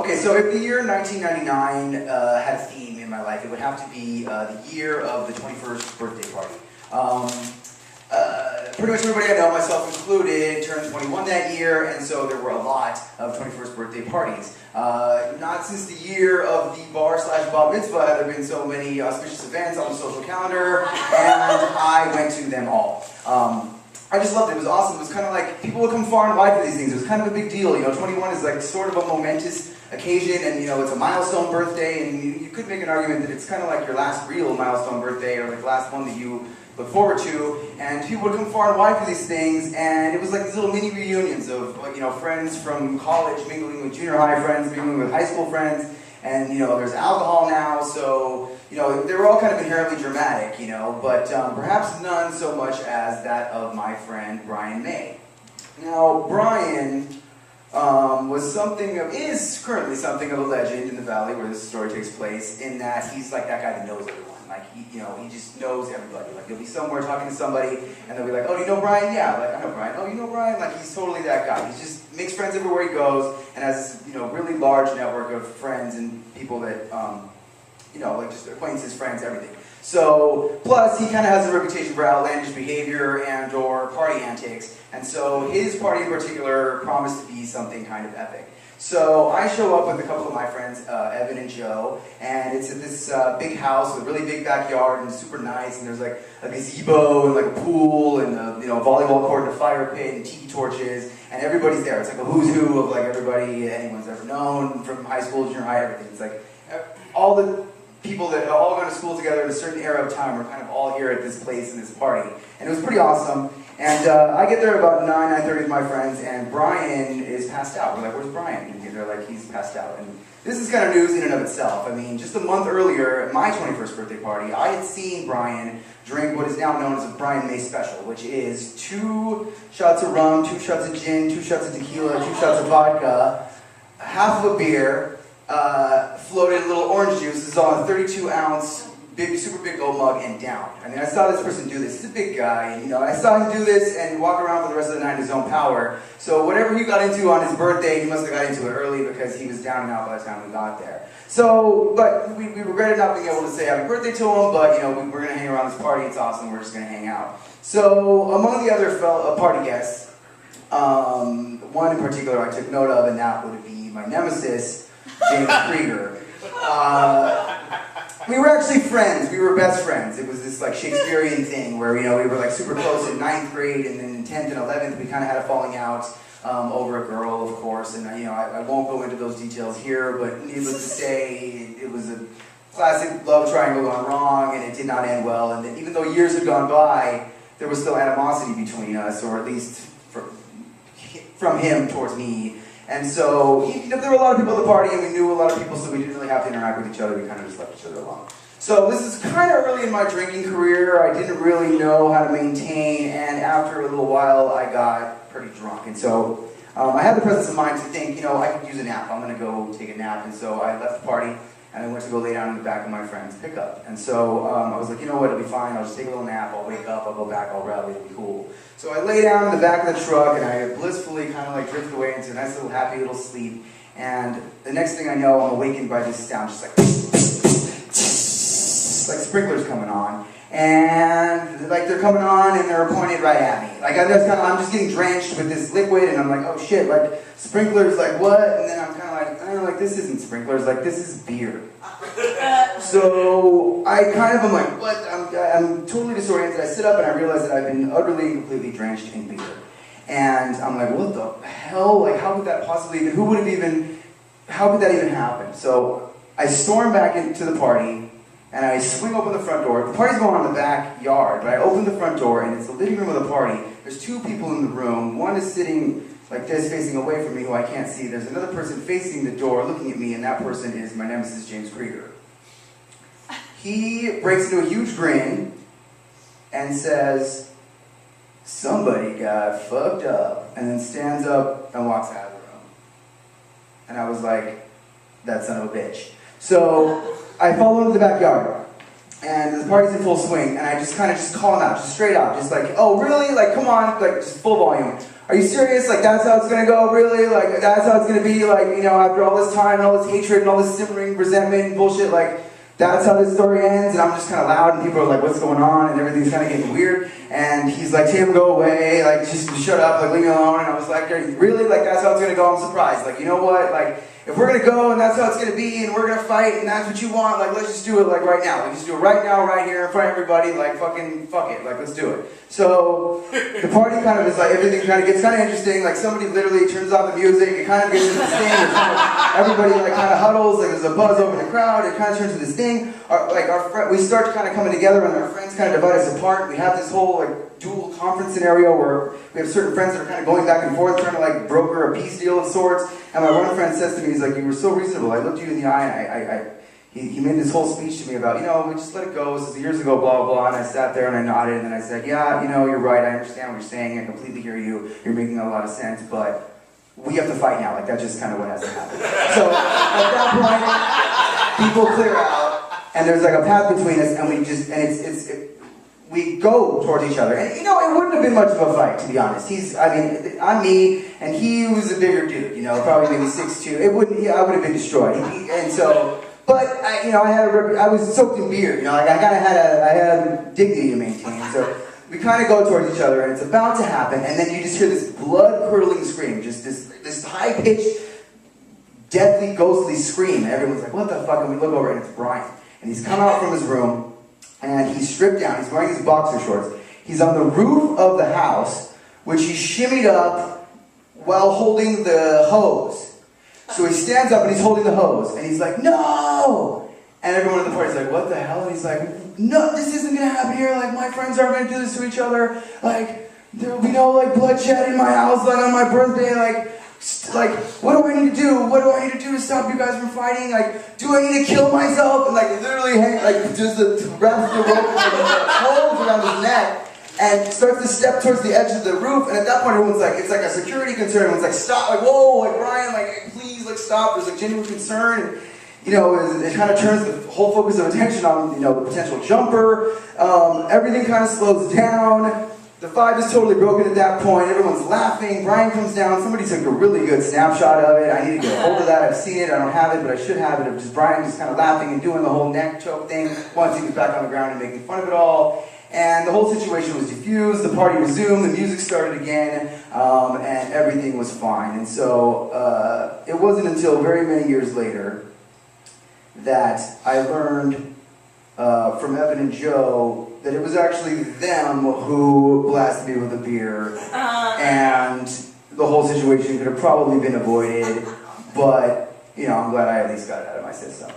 Okay, so if the year 1999 had a theme in my life, it would have to be the year of the 21st birthday party. Pretty much everybody I know, myself included, turned 21 that year, and so there were a lot of 21st birthday parties. Not since the year of the bar/bar mitzvah have there been so many auspicious events on the social calendar, and I went to them all. I just loved it. It was awesome. It was kind of like, people would come far and wide for these things. It was kind of a big deal. 21 is like sort of a momentous occasion, and it's a milestone birthday, and you could make an argument that it's kind of like your last real milestone birthday, or like the last one that you look forward to, and people would come far and wide for these things, and it was like these little mini reunions of friends from college mingling with junior high friends, mingling with high school friends, and there's alcohol now, so they were all kind of inherently dramatic, but perhaps none so much as that of my friend Brian May. Now, Brian is currently something of a legend in the Valley where this story takes place, in that he's like that guy that knows everyone. Like, he just knows everybody. Like, you'll be somewhere talking to somebody, and they'll be like, oh, do you know Brian? Yeah, like, I know Brian. Oh, you know Brian? Like, he's totally that guy. He just makes friends everywhere he goes, and has this, really large network of friends and people that, like just acquaintances, friends, everything. So, plus, he kind of has a reputation for outlandish behavior and or party antics, and so his party in particular promised to be something kind of epic. So I show up with a couple of my friends, Evan and Joe, and it's at this big house with a really big backyard, and it's super nice, and there's like a gazebo and like a pool and a volleyball court and a fire pit and tiki torches, and everybody's there. It's like a who's who of like everybody anyone's ever known from high school, junior high, everything. It's like all the people that all gone to school together in a certain era of time are kind of all here at this place in this party, and it was pretty awesome. And I get there about 9:30 with my friends, and Brian is passed out. We're like, where's Brian? And they're like, he's passed out. And this is kind of news in and of itself. I mean, just a month earlier, at my 21st birthday party, I had seen Brian drink what is now known as a Brian May Special, which is 2 shots of rum, 2 shots of gin, 2 shots of tequila, 2 shots of vodka, half of a beer, floated in little orange juice. This is all in a 32-ounce super big gold mug and down. I mean, I saw this person do this. He's a big guy, and I saw him do this and walk around for the rest of the night in his own power. So whatever he got into on his birthday, he must have got into it early because he was down and out by the time we got there. So, but we regretted not being able to say happy birthday to him, but we're going to hang around this party. It's awesome. We're just going to hang out. So among the other party guests, one in particular I took note of, and that would be my nemesis, James Krieger. We were actually friends. We were best friends. It was this like Shakespearean thing where we were like super close in 9th grade, and then in 10th and 11th we kind of had a falling out over a girl, of course. And I won't go into those details here, but needless to say, it was a classic love triangle gone wrong, and it did not end well. And then, even though years had gone by, there was still animosity between us, or at least from him towards me. And so, there were a lot of people at the party, and we knew a lot of people, so we didn't really have to interact with each other. We kind of just left each other alone. So this is kind of early in my drinking career. I didn't really know how to maintain, and after a little while, I got pretty drunk. And so I had the presence of mind to think, I could use a nap. I'm going to go take a nap. And so I left the party, and I went to go lay down in the back of my friend's pickup. And so I was like, you know what, it'll be fine. I'll just take a little nap. I'll wake up. I'll go back. I'll rally. It'll be cool. So I lay down in the back of the truck, and I blissfully kind of like drift away into a nice little happy little sleep. And the next thing I know, I'm awakened by this sound, just like sprinklers coming on. And like they're coming on, and they're pointed right at me. Like I'm just getting drenched with this liquid, and I'm like, oh shit, like sprinklers, like what? And then I'm kind of like, this isn't sprinklers, like this is beer. So I kind of am like, what? I'm totally disoriented. I sit up and I realize that I've been utterly and completely drenched in beer. And I'm like, what the hell? Like, how could that possibly even, how could that even happen? So I storm back into the party, and I swing open the front door. The party's going on in the backyard, but I open the front door, and it's the living room of the party. There's 2 people in the room. One is sitting like this, facing away from me, who I can't see. There's another person facing the door, looking at me, and that person is my nemesis, James Krieger. He breaks into a huge grin and says, somebody got fucked up, and then stands up and walks out of the room. And I was like, that son of a bitch. So I follow him to the backyard, and the party's in full swing, and I just kind of just call him out, just straight out, just like, oh really? Like, come on, like, just full volume. Are you serious? Like, that's how it's gonna go? Really? Like, that's how it's gonna be? Like, you know, after all this time and all this hatred and all this simmering resentment and bullshit, like, that's how this story ends? And I'm just kind of loud, and people are like, what's going on? And everything's kind of getting weird. And he's like, Tim, go away. Like, just shut up. Like, leave me alone. And I was like, really? Like, that's how it's gonna go? I'm surprised. Like, you know what? Like, if we're gonna go and that's how it's gonna be and we're gonna fight and that's what you want, like, let's just do it, like, right now. Like, just do it right now, right here in front of everybody. Like, fucking fuck it. Like, let's do it. So the party kind of is like, everything kind of gets kind of interesting. Like, somebody literally turns off the music. It kind of gets into this thing. Everybody like kind of huddles. Like, there's a buzz over the crowd. It kind of turns into this thing. We start kind of coming together, and our friends kind of divide us apart. We have this whole like dual conference scenario where we have certain friends that are kind of going back and forth, trying to like broker a peace deal of sorts. And my one friend says to me, he's like, you were so reasonable. I looked you in the eye, and he made this whole speech to me about, you know, we just let it go. This is years ago, blah, blah, blah. And I sat there and I nodded, and then I said, yeah, you know, you're right. I understand what you're saying. I completely hear you. You're making a lot of sense, but we have to fight now. Like, that's just kind of what has to happen. So at that point, people clear out, and there's like a path between us, and we just, and we go towards each other. And, you know, it wouldn't have been much of a fight, to be honest. I'm me, and he was a bigger dude, you know, probably maybe 6'2". I would have been destroyed. And so, but, I was soaked in beer, you know, like I had dignity to maintain. So we kind of go towards each other, and it's about to happen, and then you just hear this blood-curdling scream, just this high-pitched, deathly, ghostly scream, and everyone's like, what the fuck? And we look over, and it's Brian. And he's come out from his room, and he's stripped down. He's wearing his boxer shorts. He's on the roof of the house, which he shimmied up while holding the hose. So he stands up and he's holding the hose, and he's like, no! And everyone in the party's like, what the hell? And he's like, no, this isn't gonna happen here. Like, my friends aren't gonna do this to each other. Like, there'll be no, like, bloodshed in my house, like, on my birthday. Like, what do I need to do? What do I need to do to stop you guys from fighting? Like, do I need to kill myself? And, like, literally, just wraps the rope and holds around his neck and starts to step towards the edge of the roof. And at that point, everyone's like, it's like a security concern. Everyone's like, stop, like, whoa, like, Brian, like, please, like, stop. There's, like, genuine concern. And, you know, it kind of turns the whole focus of attention on, you know, the potential jumper. Everything kind of slows down. The vibe is totally broken at that point. Everyone's laughing. Brian comes down. Somebody took a really good snapshot of it. I need to get a hold of that. I've seen it. I don't have it, but I should have it. Of just Brian just kind of laughing and doing the whole neck choke thing once he was back on the ground and making fun of it all. And the whole situation was diffused. The party resumed. The music started again, and everything was fine. And so it wasn't until very many years later that I learned from Evan and Joe that it was actually them who blasted me with a beer, and the whole situation could have probably been avoided, but, you know, I'm glad I at least got it out of my system.